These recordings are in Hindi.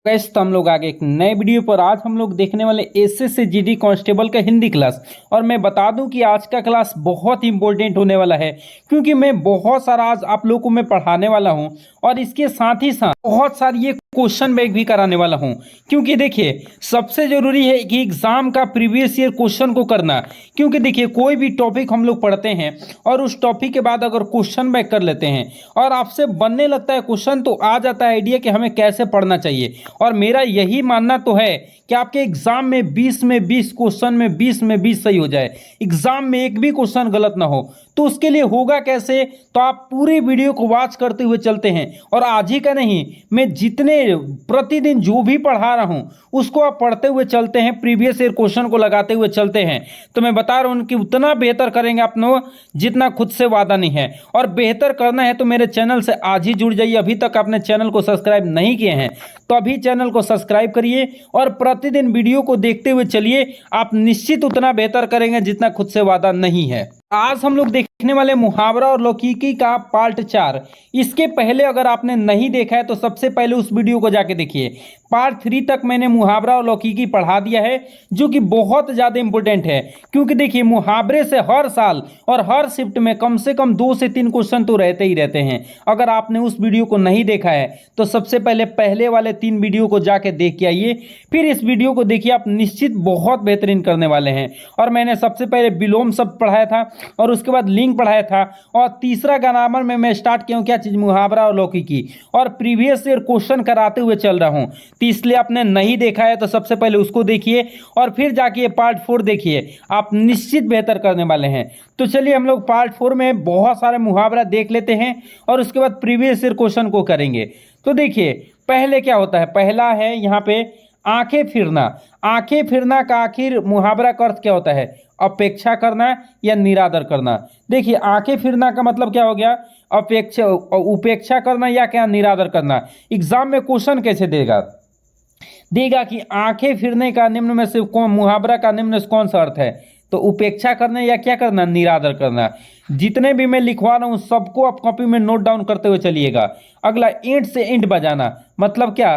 कैसे तो हम लोग आगे एक नए वीडियो पर आज हम लोग देखने वाले एसएससी जीडी कांस्टेबल का हिंदी क्लास। और मैं बता दूं कि आज का क्लास बहुत ही इंपॉर्टेंट होने वाला है, क्योंकि मैं बहुत सारा आज आप लोगों को मैं पढ़ाने वाला हूं और इसके साथ ही साथ बहुत सारी ये क्वेश्चन बैग भी कराने वाला हूं। क्योंकि देखिए सबसे जरूरी है कि एग्जाम का प्रीवियस ईयर क्वेश्चन को करना, क्योंकि देखिए कोई भी टॉपिक हम लोग पढ़ते हैं और उस टॉपिक के बाद अगर क्वेश्चन बैग कर लेते हैं और आपसे बनने लगता है क्वेश्चन, तो आ जाता है आइडिया कि हमें कैसे पढ़ना चाहिए। और मेरा यही मानना तो है कि आपके एग्जाम में 20 में 20 क्वेश्चन में 20 में 20 सही हो जाए, एग्जाम में एक भी क्वेश्चन गलत ना हो। तो उसके लिए होगा कैसे, तो आप पूरी वीडियो को वॉच करते हुए चलते हैं। और आज ही का नहीं, मैं जितने प्रतिदिन जो भी पढ़ा रहा हूं उसको आप पढ़ते हुए चलते हैं, प्रीवियस ईयर क्वेश्चन को लगाते हुए चलते हैं, तो मैं बता रहा हूं कि उतना बेहतर करेंगे आप लोग जितना खुद से वादा नहीं है। और बेहतर करना है तो मेरे चैनल से आज ही जुड़ जाइए। अभी तक आपने चैनल को सब्सक्राइब नहीं किए हैं तो अभी चैनल को सब्सक्राइब करिए और प्रतिदिन वीडियो को देखते हुए चलिए। आप निश्चित उतना बेहतर करेंगे जितना खुद से वादा नहीं है। आज हम लोग देखने वाले मुहावरा और लौकिकी का पार्ट 4। इसके पहले अगर आपने नहीं देखा है तो सबसे पहले उस वीडियो को जाके देखिए। पार्ट 3 तक मैंने मुहावरा और लौकिकी पढ़ा दिया है, जो कि बहुत ज़्यादा इंपॉर्टेंट है। क्योंकि देखिए मुहावरे से हर साल और हर शिफ्ट में कम से कम 2 से 3 क्वेश्चन तो रहते ही रहते हैं। अगर आपने उस वीडियो को नहीं देखा है तो सबसे पहले वाले 3 वीडियो को जाके देख के आइए, फिर इस वीडियो को देखिए। आप निश्चित बहुत बेहतरीन करने वाले हैं। और मैंने सबसे पहले विलोम शब्द पढ़ाया था और उसके बाद लिंग पढ़ाया था, और तीसरा ग्रामर में मैं स्टार्ट किया हूँ क्या चीज़, मुहावरा और लौकिकी, और प्रीवियस ईयर क्वेश्चन कराते हुए चल रहा हूँ। तो इसलिए आपने नहीं देखा है तो सबसे पहले उसको देखिए और फिर जाके पार्ट 4 देखिए। आप निश्चित बेहतर करने वाले हैं। तो चलिए हम लोग पार्ट 4 में बहुत सारे मुहावरा देख लेते हैं और उसके बाद प्रीवियस ईयर क्वेश्चन को करेंगे। तो देखिए पहले क्या होता है, पहला है यहाँ पे आंखें फिरना। आंखें फिरना का आखिर मुहावरा का अर्थ क्या होता है, अपेक्षा करना या निरादर करना। देखिए आंखें फिरना का मतलब क्या हो गया, अपेक्षा उपेक्षा करना या क्या निरादर करना। एग्जाम में क्वेश्चन कैसे देगा कि आंखें फिरने का निम्न में से कौन, मुहावरा का निम्न से कौन सा अर्थ है, तो उपेक्षा करना या क्या करना, निरादर करना। जितने भी मैं लिखवा रहा हूं सबको आप कॉपी में नोट डाउन करते हुए चलिएगा। अगला ईंट से ईंट बजाना, मतलब क्या,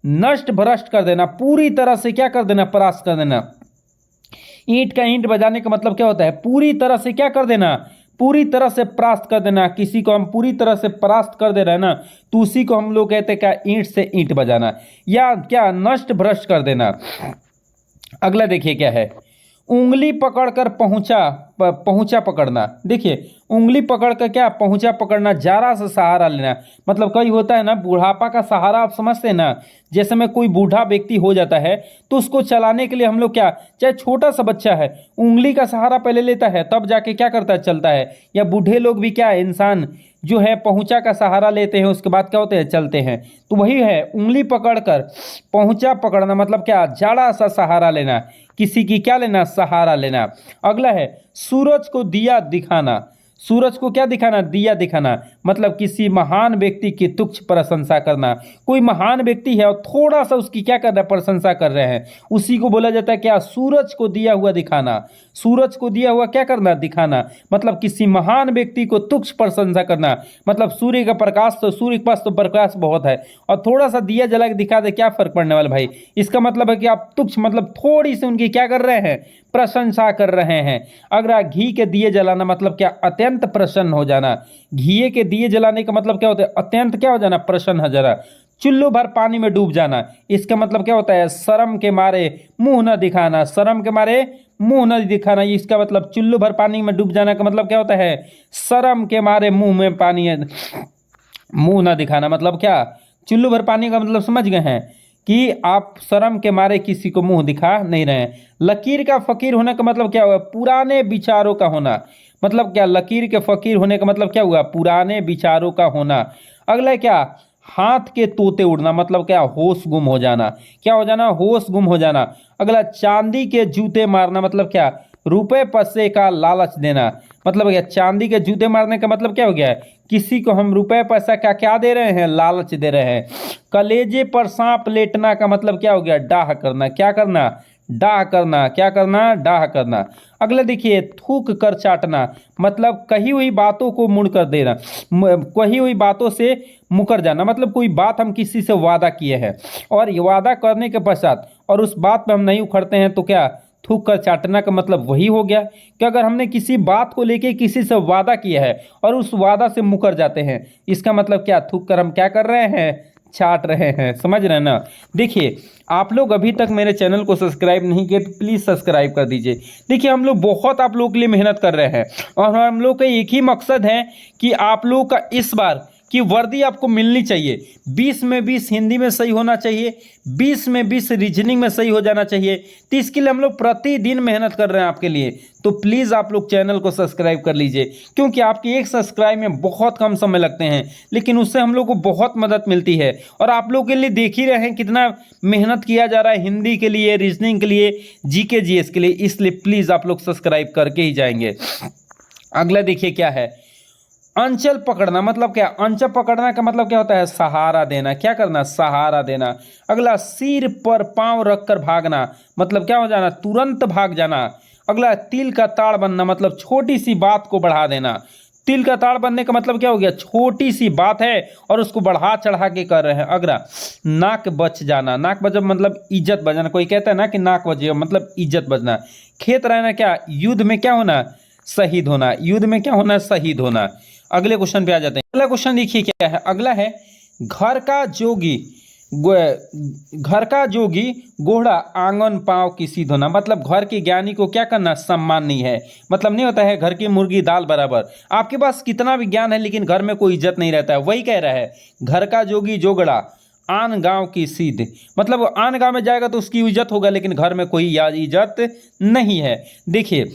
नष्ट भ्रष्ट कर देना, पूरी तरह से क्या कर देना, परास्त कर देना। ईंट का ईंट बजाने का मतलब क्या होता है, पूरी तरह से क्या कर देना, पूरी तरह से परास्त कर देना। किसी को हम पूरी तरह से परास्त कर दे रहे हैं ना, तो उसी को हम लोग कहते हैं क्या, ईंट से ईंट बजाना या क्या, नष्ट भ्रष्ट कर देना। अगला देखिए क्या है, उंगली पकड़कर पहुंचा पकड़ना। देखिए उंगली पकड़कर क्या, पहुंचा पकड़ना, जरा सा सहारा लेना। मतलब कई होता है ना, बुढ़ापा का सहारा आप समझते हैं ना, जैसे में कोई बूढ़ा व्यक्ति हो जाता है तो उसको चलाने के लिए हम लोग क्या, चाहे छोटा सा बच्चा है उंगली का सहारा पहले लेता है तब जाके क्या करता है, चलता है। या बूढ़े लोग भी क्या, इंसान जो है पहुंचा का सहारा लेते हैं, उसके बाद क्या होते हैं, चलते हैं। तो वही है, उंगली पकड़कर पहुंचा पकड़ना, मतलब क्या, जरा सा सहारा लेना, किसी की क्या लेना, सहारा लेना। अगला है सूरज को दिया दिखाना। सूरज को क्या दिखाना, दिया दिखाना, मतलब किसी महान व्यक्ति की तुच्छ प्रशंसा करना। कोई महान व्यक्ति है और थोड़ा सा उसकी क्या कर रहा है, प्रशंसा कर रहे हैं, उसी को बोला जाता है क्या, सूरज को दिया हुआ दिखाना। सूरज को दिया हुआ क्या करना, दिखाना, मतलब किसी महान व्यक्ति को तुच्छ प्रशंसा करना। मतलब सूर्य का प्रकाश, तो सूर्य के पास तो प्रकाश बहुत है और थोड़ा सा दिया जला के दिखा दे, क्या फर्क पड़ने वाला भाई। इसका मतलब है कि आप तुच्छ मतलब थोड़ी सी उनकी क्या कर रहे हैं, प्रशंसा कर रहे हैं। अगर घी के दिए जलाना, मतलब क्या, अत्यंत प्रसन्न हो जाना। घी के दिए जलाने का मतलब क्या होता है, अत्यंत क्या हो जाना, प्रसन्न हो जाना। चुल्लू भर पानी में डूब जाना, इसका मतलब क्या होता है, शर्म के मारे मुंह न दिखाना। शर्म के मारे मुंह न दिखाना, इसका मतलब चुल्लू भर पानी में डूब जाना का मतलब क्या होता है, शर्म के मारे मुंह न दिखाना। मतलब क्या, चुल्लू भर पानी का मतलब समझ गए हैं कि आप शर्म के मारे किसी को मुंह दिखा नहीं रहे हैं। लकीर का फकीर होने का मतलब क्या हुआ, पुराने विचारों का होना। मतलब क्या, लकीर के फकीर होने का मतलब क्या हुआ, पुराने विचारों का होना। अगला क्या, हाथ के तोते उड़ना, मतलब क्या, होश गुम हो जाना। क्या हो जाना, होश गुम हो जाना। अगला चांदी के जूते मारना, मतलब क्या, रुपए पैसे का लालच देना। मतलब क्या, चांदी के जूते मारने का मतलब क्या हो गया है, किसी को हम रुपए पैसा का क्या दे रहे हैं, लालच दे रहे हैं। कलेजे पर सांप लेटना का मतलब क्या हो गया, डाह करना। क्या करना, डाह करना, क्या करना, डाह करना। अगला देखिए थूक कर चाटना, मतलब कही हुई बातों को मुड़ कर देना, कही हुई बातों से मुकर जाना, मतलब कोई बात हम किसी से वादा किए हैं और ये वादा करने के पश्चात और उस बात पे हम नहीं उखड़ते हैं तो क्या, थूक कर चाटना का मतलब वही हो गया कि अगर हमने किसी बात को लेके किसी से वादा किया है और उस वादा से मुकर जाते हैं, इसका मतलब क्या, थूक कर हम क्या कर रहे हैं, चाट रहे हैं। समझ रहे हैं ना। देखिए आप लोग अभी तक मेरे चैनल को सब्सक्राइब नहीं किए तो प्लीज़ सब्सक्राइब कर दीजिए। देखिए हम लोग बहुत आप लोगों के लिए मेहनत कर रहे हैं और हम लोग का एक ही मकसद है कि आप लोगों का इस बार कि वर्दी आपको मिलनी चाहिए। 20 में 20 हिंदी में सही होना चाहिए, 20 में 20 रीजनिंग में सही हो जाना चाहिए। तो इसके लिए हम लोग प्रतिदिन मेहनत कर रहे हैं आपके लिए। तो प्लीज़ आप लोग चैनल को सब्सक्राइब कर लीजिए, क्योंकि आपके एक सब्सक्राइब में बहुत कम समय लगते हैं, लेकिन उससे हम लोग को बहुत मदद मिलती है। और आप लोग के लिए देख ही रहे हैं कितना मेहनत किया जा रहा है हिंदी के लिए, रीजनिंग के लिए, जीके जीएस के लिए। इसलिए प्लीज़ आप लोग सब्सक्राइब करके ही जाएंगे। अगला देखिए क्या है, अंचल पकड़ना, मतलब क्या, अंचल पकड़ना का मतलब क्या होता है, सहारा देना। क्या करना, सहारा देना। अगला सिर पर पांव रखकर भागना, मतलब क्या हो जाना, तुरंत भाग जाना। अगला तिल का ताड़ बनना, मतलब छोटी सी बात को बढ़ा देना। तिल का ताड़ बनने का मतलब क्या हो गया, छोटी सी बात है और उसको बढ़ा चढ़ा के कर रहे हैं। अगला नाक बच जाना, नाक बच मतलब इज्जत बचना। कोई कहता है ना कि नाक बचे मतलब इज्जत बचना। खेत रहना, क्या, युद्ध में क्या होना, शहीद होना। युद्ध में क्या होना, शहीद होना। अगले क्वेश्चन पे आ जाते हैं। अगला क्वेश्चन देखिए क्या है, अगला है घर का जोगी, घर का जोगी घोड़ा आंगन पांव की सीध होना, मतलब घर के ज्ञानी को क्या करना, सम्मान नहीं है। मतलब नहीं होता है घर की मुर्गी दाल बराबर, आपके पास कितना भी ज्ञान है लेकिन घर में कोई इज्जत नहीं रहता है। वही कह रहा है घर का जोगी जोगड़ा आन गांव की सीध, मतलब आन गांव में जाएगा तो उसकी इज्जत होगा लेकिन घर में कोई इज्जत नहीं है। देखिए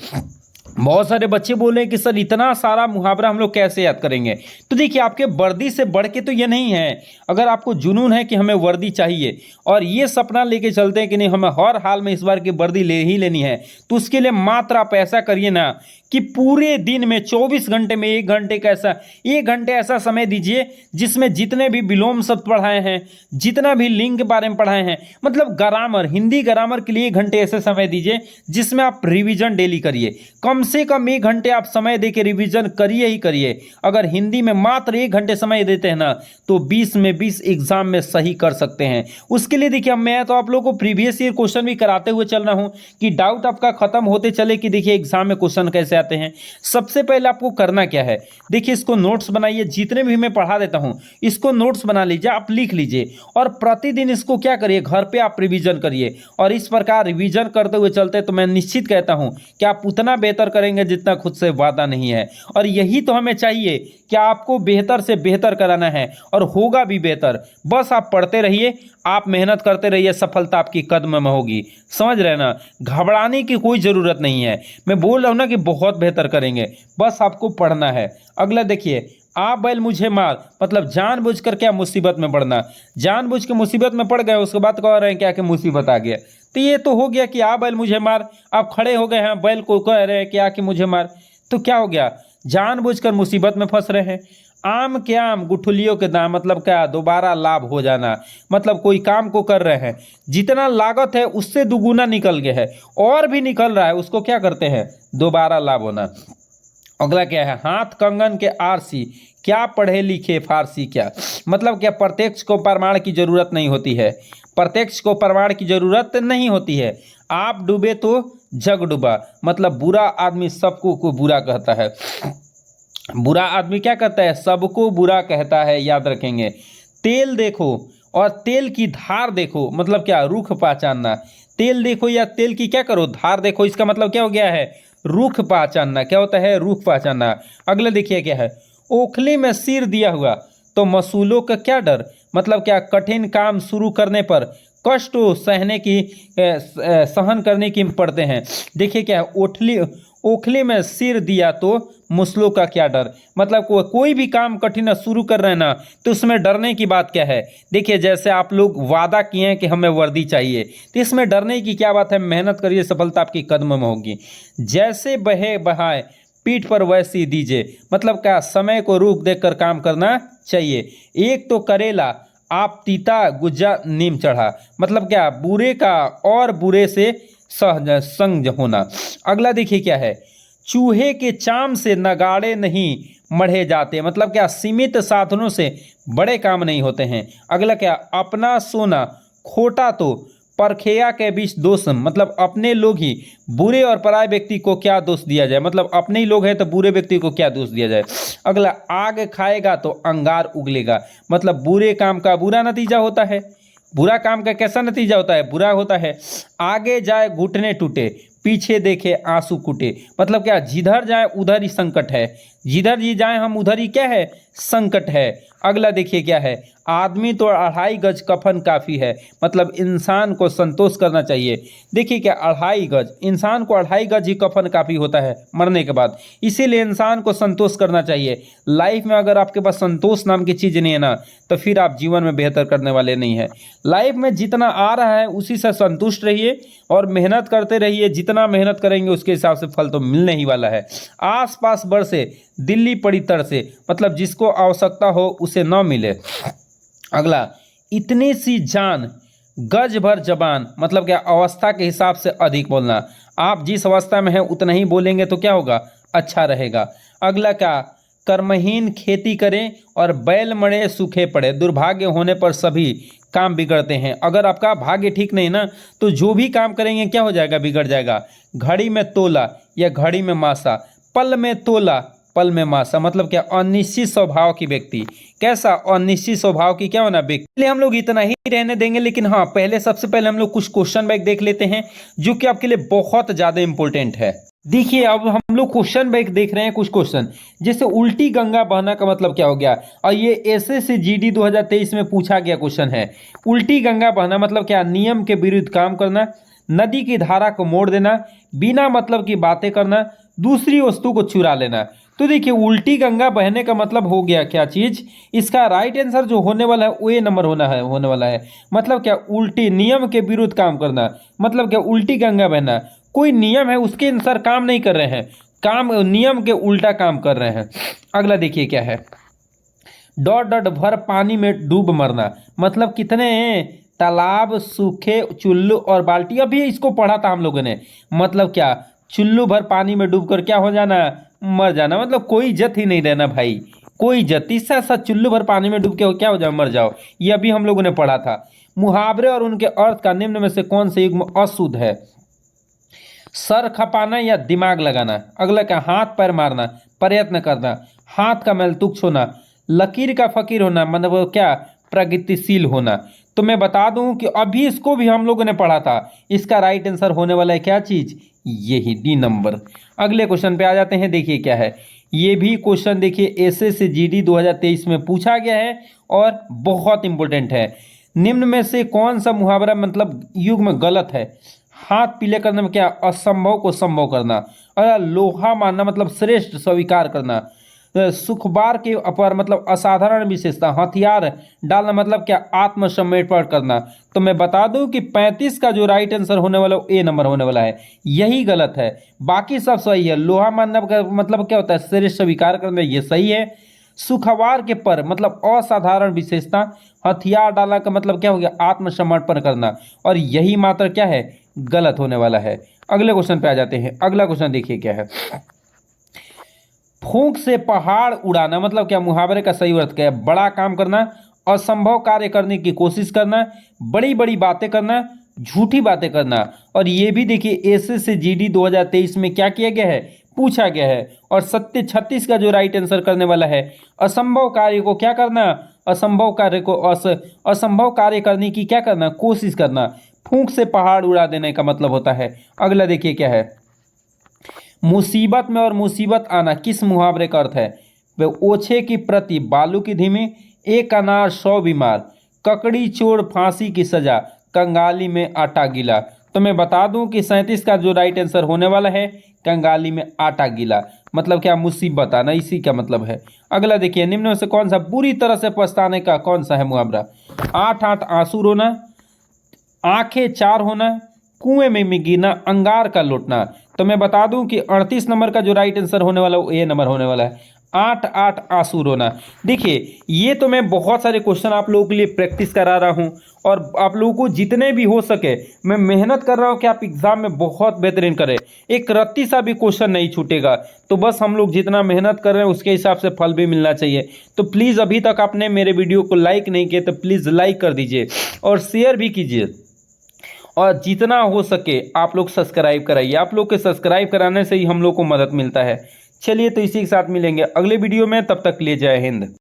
बहुत सारे बच्चे बोले कि सर इतना सारा मुहावरा हम लोग कैसे याद करेंगे। तो देखिए आपके वर्दी से बढ़ के तो ये नहीं है। अगर आपको जुनून है कि हमें वर्दी चाहिए और ये सपना लेके चलते हैं कि नहीं हमें हर हाल में इस बार की वर्दी ले ही लेनी है, तो उसके लिए मात्र आप ऐसा करिए ना कि पूरे दिन में 24 घंटे में 1 घंटे ऐसा समय दीजिए जिसमें जितने भी विलोम शब्द पढ़ाए हैं, जितना भी लिंग के बारे में पढ़ाए हैं, मतलब ग्रामर, हिंदी ग्रामर के लिए 1 घंटे ऐसे समय दीजिए जिसमें आप रिवीजन डेली करिए। कम से कम 1 घंटे आप समय देके रिवीजन करिए ही करिए। अगर हिंदी में मात्र 1 घंटे समय देते हैं ना तो 20 में 20 एग्जाम में सही कर सकते हैं। उसके लिए देखिए मैं तो आप लोगों को प्रीवियस ईयर क्वेश्चन भी कराते हुए चल रहा हूं कि डाउट आपका खत्म होते चले कि देखिए एग्जाम में क्वेश्चन कैसे आते हैं। सबसे पहले आपको करना क्या है, देखिए इसको नोट्स बनाइए, जितने भी मैं पढ़ा देता हूं इसको नोट्स बना लीजिए, आप लिख लीजिए और प्रतिदिन इसको क्या करिए, घर पे आप रिवीजन करिए। और इस प्रकार रिवीजन करते हुए चलते तो मैं निश्चित कहता हूं कि आप उतना बेहतर करेंगे जितना खुद से वादा नहीं है। और यही तो हमें चाहिए कि आपको बेहतर से बेहतर कराना है और होगा भी बेहतर। बस आप पढ़ते रहिए, आप मेहनत करते रहिए, सफलता आपकी कदम में होगी। समझ रहे हैं ना, घबराने की कोई ज़रूरत नहीं है। मैं बोल रहा हूं ना कि बहुत बेहतर करेंगे, बस आपको पढ़ना है। अगला देखिए, आ बैल मुझे मार, मतलब जानबूझकर क्या, मुसीबत में पड़ना। जानबूझ के मुसीबत में पड़ गए, उसके बाद कह रहे हैं क्या कि मुसीबत आ गया। तो ये तो हो गया कि आ बैल मुझे मार, आप खड़े हो गए हैं, बैल को कह रहे हैं क्या कि मुझे मार, तो क्या हो गया, जानबूझकर मुसीबत में फंस रहे हैं। आम के आम गुठलियों के दाम, मतलब क्या, दोबारा लाभ हो जाना। मतलब कोई काम को कर रहे हैं, जितना लागत है उससे दुगुना निकल गया है और भी निकल रहा है, उसको क्या करते हैं, दोबारा लाभ होना। अगला क्या है, हाथ कंगन के आरसी, क्या पढ़े लिखे फारसी। क्या मतलब, क्या प्रत्यक्ष को प्रमाण की जरूरत नहीं होती है, प्रत्यक्ष को प्रमाण की जरूरत नहीं होती है। आप डूबे तो जग डूबा, मतलब बुरा आदमी सबको को बुरा कहता है, बुरा आदमी क्या कहता है, सबको बुरा कहता है, याद रखेंगे। तेल देखो और तेल की धार देखो, मतलब क्या, रुख पहचानना। तेल देखो या तेल की क्या करो, धार देखो, इसका मतलब क्या हो गया है, रुख पहचानना। क्या होता है, रुख पहचानना। अगले देखिए क्या है, ओखली में सिर दिया हुआ तो मसूलों का क्या डर, मतलब क्या, कठिन काम शुरू करने पर कष्ट सहने की सहन करने की पड़ते हैं। देखिए क्या है, ओखली में सिर दिया तो मुसलों का क्या डर, मतलब कोई भी काम कठिन शुरू कर रहे हैं ना तो उसमें डरने की बात क्या है। देखिए जैसे आप लोग वादा किए हैं कि हमें वर्दी चाहिए, तो इसमें डरने की क्या बात है, मेहनत करिए, सफलता आपकी कदम में होगी। जैसे बहे बहाए पीठ पर वैसी दीजिए, मतलब क्या, समय को रुख देखकर काम करना चाहिए। एक तो करेला आप तीता गुज्जा नीम चढ़ा, मतलब क्या, बुरे का और बुरे से सहज संग होना। अगला देखिए क्या है, चूहे के चाम से नगाड़े नहीं मढ़े जाते, मतलब क्या सीमित साधनों से बड़े काम नहीं होते हैं। अगला क्या, अपना सोना खोटा तो परखेया के बीच दोष, मतलब अपने लोग ही बुरे और पराये व्यक्ति को क्या दोष दिया जाए, मतलब अपने ही लोग हैं तो बुरे व्यक्ति को क्या दोष दिया जाए। अगला, आग खाएगा तो अंगार उगलेगा, मतलब बुरे काम का बुरा नतीजा होता है। बुरा काम का कैसा नतीजा होता है, बुरा होता है। आगे जाए घुटने टूटे, पीछे देखे आंसू कूटे, मतलब क्या जिधर जाए उधर ही संकट है, जिधर जी जाए हम उधर ही क्या है, संकट है। अगला देखिए क्या है, आदमी तो 2.5 गज कफन काफ़ी है, मतलब इंसान को संतोष करना चाहिए। देखिए क्या 2.5 गज, इंसान को 2.5 गज ही कफन काफ़ी होता है मरने के बाद, इसीलिए इंसान को संतोष करना चाहिए। लाइफ में अगर आपके पास संतोष नाम की चीज़ नहीं है ना, तो फिर आप जीवन में बेहतर करने वाले नहीं हैं। लाइफ में जितना आ रहा है उसी से संतुष्ट रहिए और मेहनत करते रहिए, जितना मेहनत करेंगे उसके हिसाब से फल तो मिलने ही वाला है। आस पास बरसे दिल्ली पड़ी तरसे, मतलब जिसको आवश्यकता हो उसे न मिले। अगला, इतनी सी जान गज भर जबान, मतलब क्या अवस्था के हिसाब से अधिक बोलना। आप जिस अवस्था में हैं उतना ही बोलेंगे तो क्या होगा, अच्छा रहेगा। अगला क्या, कर्महीन खेती करें और बैल मरे सूखे पड़े, दुर्भाग्य होने पर सभी काम बिगड़ते हैं। अगर आपका भाग्य ठीक नहीं ना, तो जो भी काम करेंगे क्या हो जाएगा, बिगड़ जाएगा। घड़ी में तोला या घड़ी में मासा, पल में तोला पल में मासा, मतलब क्या अनिश्चित स्वभाव की व्यक्ति। कैसा, अनिश्चित स्वभाव की क्या होना व्यक्ति। इसलिए हम लोग इतना ही रहने देंगे, लेकिन हाँ पहले सबसे पहले हम लोग कुछ क्वेश्चन बैंक देख लेते हैं जो कि आपके लिए बहुत ज़्यादा इंपॉर्टेंट है। देखिए अब हम लोग क्वेश्चन बैंक देख रहे हैं कुछ क्वेश्चन, जैसे उल्टी गंगा बहना का मतलब क्या हो गया, और ये एसएससी जीडी 2023 में पूछा गया क्वेश्चन है। उल्टी गंगा बहना मतलब क्या, नियम के विरुद्ध काम करना, नदी की धारा को मोड़ देना, बिना मतलब की बातें करना, दूसरी वस्तु को चुरा लेना। तो देखिए उल्टी गंगा बहने का मतलब हो गया क्या चीज, इसका राइट आंसर जो होने वाला है वो ए नंबर होने वाला है। मतलब क्या, उल्टी नियम के विरुद्ध काम करना, मतलब क्या उल्टी गंगा बहना, कोई नियम है उसके अनुसार काम नहीं कर रहे हैं, काम नियम के उल्टा काम कर रहे हैं। अगला देखिए क्या है, डॉट डॉट भर पानी में डूब मरना, मतलब कितने तालाब, सूखे, चुल्लू और बाल्टी, अभी इसको पढ़ा था हम लोगों ने। मतलब क्या, चुल्लू भर पानी में डूबकर क्या हो जाना, मर जाना, मतलब कोई इज्जत ही नहीं रहना भाई, कोई इज्जत। तीसरा सा, चुल्लू भर पानी में डूब के क्या हो जाओ, मर जाओ, ये अभी हम लोगों ने पढ़ा था। मुहावरे और उनके अर्थ का निम्न में से कौन से युग्म अशुद्ध है, सर खपाना या दिमाग लगाना। अगला क्या, हाथ पैर मारना, प्रयत्न करना, हाथ का मैल तुच्छ होना, लकीर का फकीर होना, मतलब क्या प्रगतिशील होना। तो मैं बता दूं कि अभी इसको भी हम लोगों ने पढ़ा था, इसका राइट आंसर होने वाला है क्या चीज, यही डी नंबर। अगले क्वेश्चन पे आ जाते हैं, देखिए क्या है, ये भी क्वेश्चन देखिए एसएससी जीडी 2023 में पूछा गया है और बहुत इंपॉर्टेंट है। निम्न में से कौन सा मुहावरा मतलब युग्म गलत है, हाथ पीले करने में क्या, असंभव को संभव करना, और लोहा मानना मतलब श्रेष्ठ स्वीकार करना, सुखबार के अपर मतलब असाधारण विशेषता, हथियार डालना मतलब क्या, आत्मसमर्पण करना। तो मैं बता दूं कि 35 का जो राइट आंसर होने वाला है ए नंबर होने वाला है, यही गलत है, बाकी सब सही है। लोहा मानना का मतलब क्या होता है, श्रेष्ठ स्वीकार करना, ये सही है। सुखवार के पर मतलब असाधारण विशेषता, हथियार डालना का मतलब क्या हो गया, आत्मसमर्पण करना, और यही मात्र क्या है, गलत होने वाला है। अगले क्वेश्चन पे आ जाते हैं। अगला क्वेश्चन देखिए क्या है, फूंक से पहाड़ उड़ाना मतलब क्या, मुहावरे का सही अर्थ क्या है, बड़ा काम करना, असंभव कार्य करने की कोशिश करना, बड़ी बड़ी बातें करना, झूठी बातें करना। और ये भी देखिए एसएससी जीडी 2023 में क्या किया गया है, पूछा गया है। और 36 का जो राइट आंसर करने वाला है, असंभव कार्य को क्या करना, असंभव कार्य को असंभव कार्य करने की क्या करना, कोशिश करना। फूंक से पहाड़ उड़ा देने का मतलब होता है। अगला देखिए क्या है, मुसीबत में और मुसीबत आना किस मुहावरे का अर्थ है, वे ओछे की प्रति बालू की धीमी, एक अनार 100 बीमार, ककड़ी चोर फांसी की सजा, कंगाली में आटा गीला। तो मैं बता दूं कि 37 का जो राइट आंसर होने वाला है, कंगाली में आटा गीला, मतलब क्या, मुसीबत आना, इसी का मतलब है। अगला देखिए, निम्न में से कौन सा बुरी तरह से पछताने का कौन सा है मुहावरा, 8 आंख आंसू रोना, आंखें 4 होना, कुएं में गिरना, अंगार का लौटना। तो मैं बता दूं कि 38 नंबर का जो राइट आंसर होने वाला है वो ए नंबर होने वाला है। आठ आठ आंसू रोना। देखिए ये तो मैं बहुत सारे क्वेश्चन आप लोगों के लिए प्रैक्टिस करा रहा हूं और आप लोगों को जितने भी हो सके मैं मेहनत कर रहा हूं कि आप एग्जाम में बहुत बेहतरीन करें। एक रत्ती सा भी क्वेश्चन नहीं छूटेगा। तो बस हम लोग जितना मेहनत कर रहे हैं उसके हिसाब से फल भी मिलना चाहिए। तो प्लीज़ अभी तक आपने मेरे वीडियो को लाइक नहीं किया तो प्लीज़ लाइक कर दीजिए और शेयर भी कीजिए और जितना हो सके आप लोग सब्सक्राइब कराइए। आप लोग के सब्सक्राइब कराने से ही हम लोग को मदद मिलता है। चलिए तो इसी के साथ मिलेंगे अगले वीडियो में, तब तक के लिए जय हिंद।